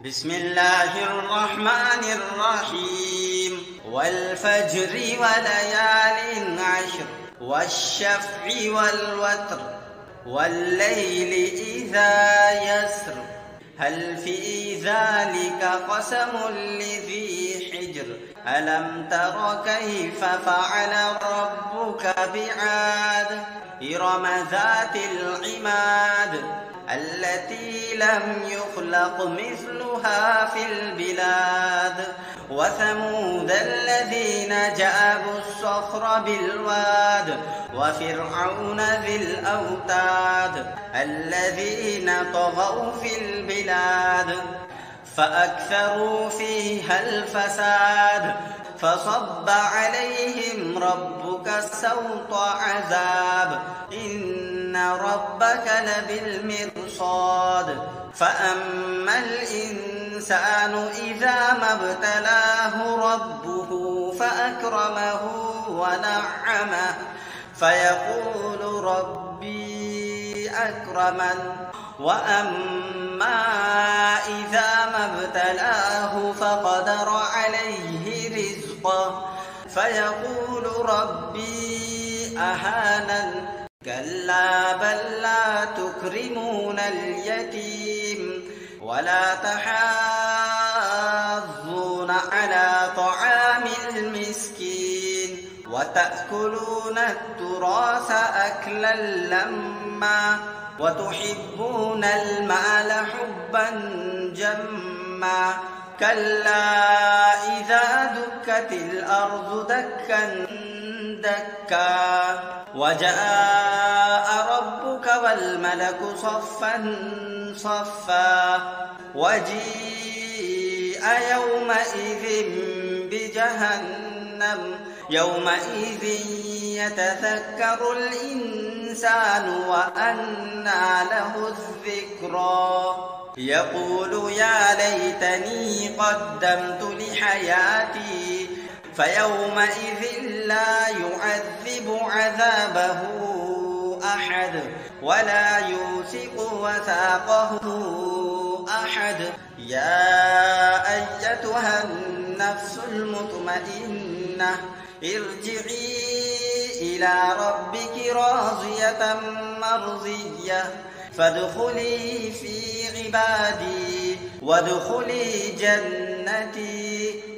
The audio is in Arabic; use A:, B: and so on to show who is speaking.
A: بسم الله الرحمن الرحيم والفجر وليال عشر والشفع والوتر والليل إذا يسر هل في ذلك قسم لذي حجر ألم تر كيف فعل ربك بعاد إرم ذات العماد التي لم يخلق مثلها في البلاد وثمود الذين جابوا الصخر بالواد وفرعون ذي الأوتاد الذين طغوا في البلاد فأكثروا فيها الفساد فصب عليهم ربك سوط عذاب إن ربك لبالمرصاد فأما الإنسان إذا ما ابتلاه ربه فأكرمه ونعمه فيقول ربي أكرمن وأما إذا ما ابتلاه فقدر عليه رزقه فيقول ربي أهانن كلا بل لا تكرمون اليتيم ولا تحاضون على طعام المسكين وتأكلون التراث أكلا لما وتحبون المال حبا جما كلا إذا دكت الأرض دكا دكا وجاء ربك والملك صفا صفا وجيء يومئذ بجهنم يومئذ يتذكر الإنسان وأنى له الذكرى يقول يا ليتني قدمت لحياتي فيومئذ لا يعذب عذابه أحد ولا يوثق وثاقه أحد يا أيتها النفس المطمئنة ارجعي إلى ربك راضية مرضية فادخلي في عبادي وادخلي جنتي